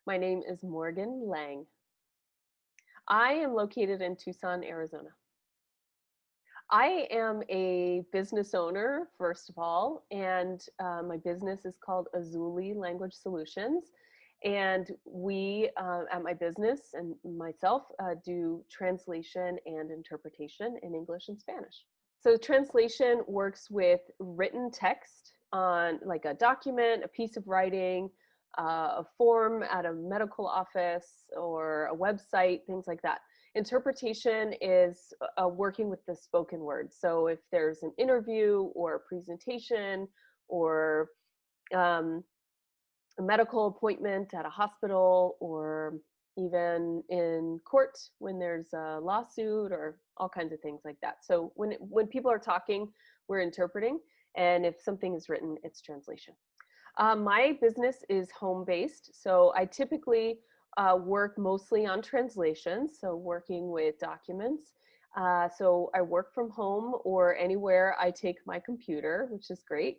My name is Morgan Lange. I am located in Tucson, Arizona. I am a business owner, first of all, and my business is called Azuli Language Solutions. And we, at my business and myself, do translation and interpretation in English and Spanish. So translation works with written text on like a document, a piece of writing, a form at a medical office or a website, things like that. Interpretation is working with the spoken word. So if there's an interview or a presentation or um, a medical appointment at a hospital or even in court when there's a lawsuit or all kinds of things like that. So when people are talking, we're interpreting, and if something is written, it's translation. My business is home-based, so I typically work mostly on translations, so working with documents. So I work from home or anywhere I take my computer, which is great.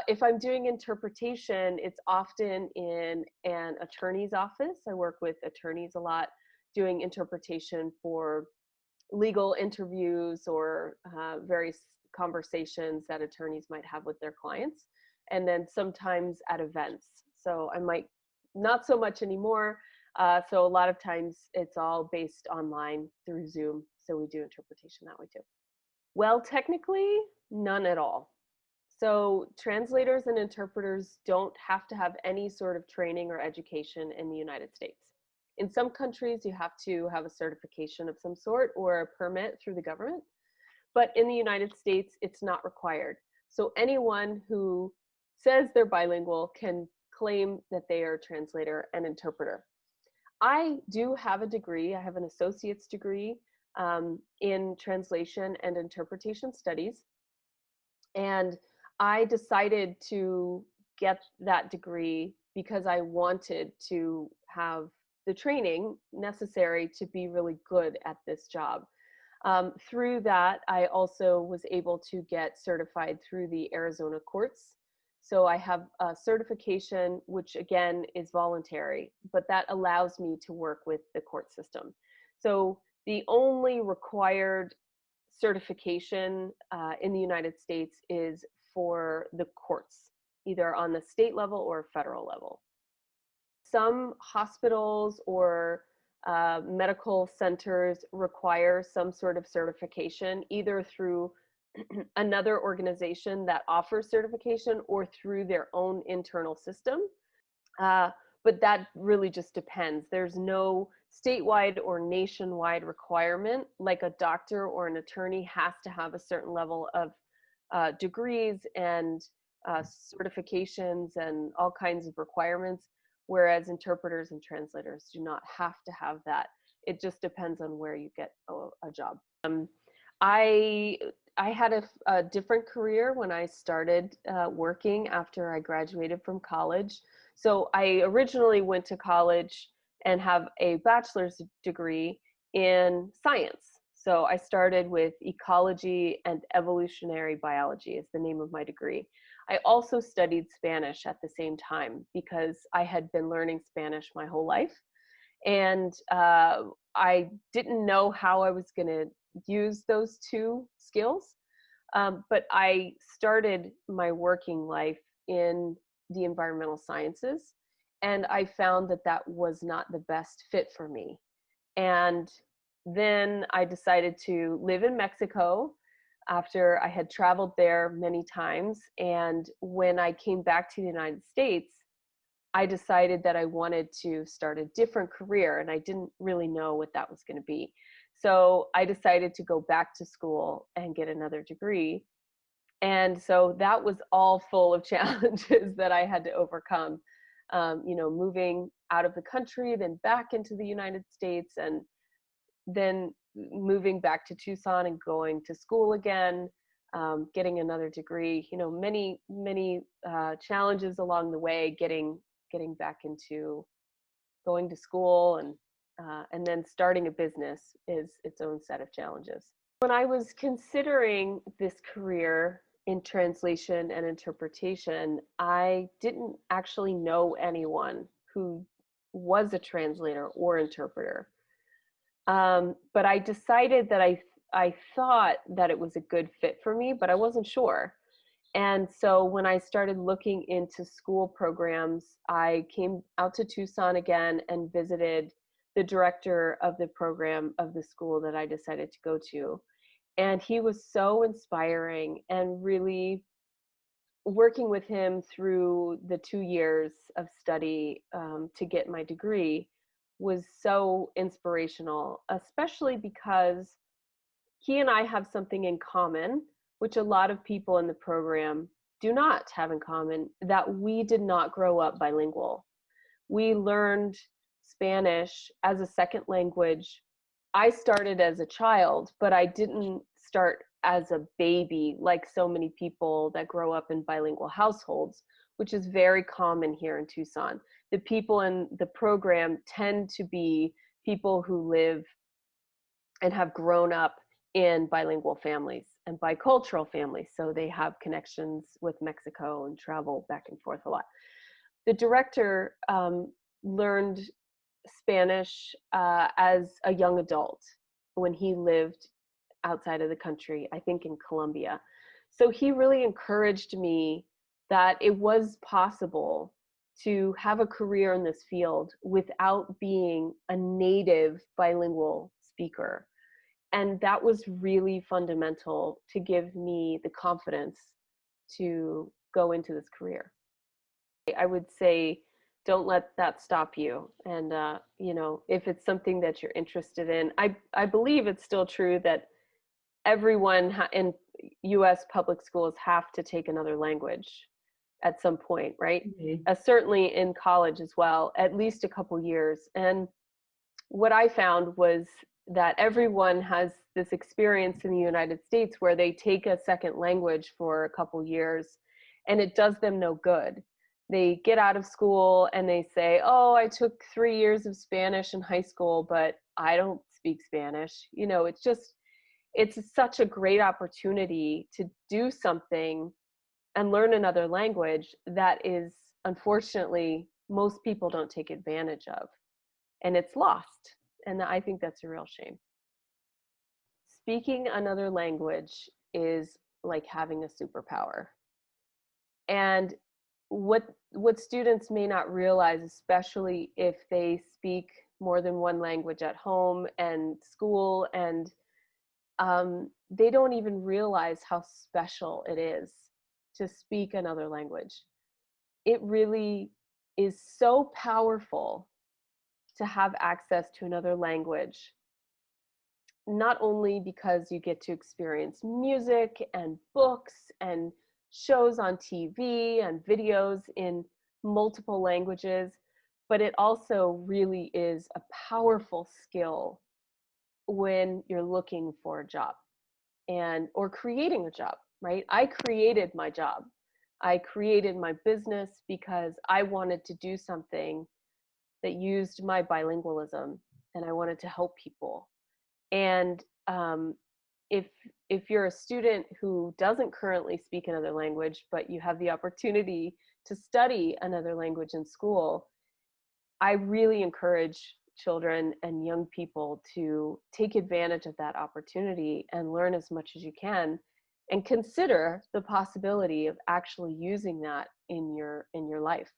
If I'm doing interpretation, it's often in an attorney's office. I work with attorneys a lot, doing interpretation for legal interviews or various conversations that attorneys might have with their clients, and then sometimes at events. So I might not so much anymore. So a lot of times it's all based online through Zoom. So we do interpretation that way too. Well, technically, none at all. So translators and interpreters don't have to have any sort of training or education in the United States. In some countries, you have to have a certification of some sort or a permit through the government. But in the United States, it's not required. So anyone who says they're bilingual can claim that they are a translator and interpreter. I do have a degree. I have an associate's degree in translation and interpretation studies. And I decided to get that degree because I wanted to have the training necessary to be really good at this job. Through that, I also was able to get certified through the Arizona courts. So I have a certification, which again is voluntary, but that allows me to work with the court system. So the only required certification in the United States is for the courts, either on the state level or federal level. Some hospitals or medical centers require some sort of certification, either through another organization that offers certification or through their own internal system. But that really just depends. There's no statewide or nationwide requirement, like a doctor or an attorney has to have a certain level of degrees and certifications and all kinds of requirements, whereas interpreters and translators do not have to have that. It just depends on where you get a job. I I had a different career when I started working after I graduated from college. So I originally went to college and have a bachelor's degree in science. So I started with ecology and evolutionary biology is the name of my degree. I also studied Spanish at the same time because I had been learning Spanish my whole life. And I didn't know how I was going to use those two skills. But I started my working life in the environmental sciences, and I found that that was not the best fit for me. And then I decided to live in Mexico after I had traveled there many times. And when I came back to the United States, I decided that I wanted to start a different career, and I didn't really know what that was going to be. So I decided to go back to school and get another degree. And so that was all full of challenges that I had to overcome. Moving out of the country, then back into the United States, and then moving back to Tucson and going to school again, getting another degree. Many challenges along the way, getting back into going to school and then starting a business is its own set of challenges. When I was considering this career in translation and interpretation, I didn't actually know anyone who was a translator or interpreter. But I decided that I thought that it was a good fit for me, but I wasn't sure. And so when I started looking into school programs, I came out to Tucson again and visited the director of the program of the school that I decided to go to. And he was so inspiring, and really working with him through the 2 years of study to get my degree was so inspirational, especially because he and I have something in common, which a lot of people in the program do not have in common, that we did not grow up bilingual. We learned Spanish as a second language. I started as a child, but I didn't start as a baby like so many people that grow up in bilingual households, which is very common here in Tucson. The people in the program tend to be people who live and have grown up in bilingual families and bicultural families. So they have connections with Mexico and travel back and forth a lot. The director learned Spanish as a young adult when he lived outside of the country, I think in Colombia. So he really encouraged me that it was possible to have a career in this field without being a native bilingual speaker. And that was really fundamental to give me the confidence to go into this career. I would say, don't let that stop you. And, if it's something that you're interested in, I believe it's still true that everyone in US public schools have to take another language at some point, right? Mm-hmm. Certainly in college as well, at least a couple years. And what I found was that everyone has this experience in the United States where they take a second language for a couple years and it does them no good. They get out of school and they say, oh, I took 3 years of Spanish in high school, but I don't speak Spanish. It's such a great opportunity to do something and learn another language that is, unfortunately, most people don't take advantage of. And it's lost. And I think that's a real shame. Speaking another language is like having a superpower. And what students may not realize, especially if they speak more than one language at home and school, and they don't even realize how special it is to speak another language. It really is so powerful to have access to another language, not only because you get to experience music and books and shows on TV and videos in multiple languages, but it also really is a powerful skill when you're looking for a job or creating a job, right? I created my job. I created my business because I wanted to do something that used my bilingualism, and I wanted to help people. And if you're a student who doesn't currently speak another language, but you have the opportunity to study another language in school, I really encourage children and young people to take advantage of that opportunity and learn as much as you can, and consider the possibility of actually using that in your life.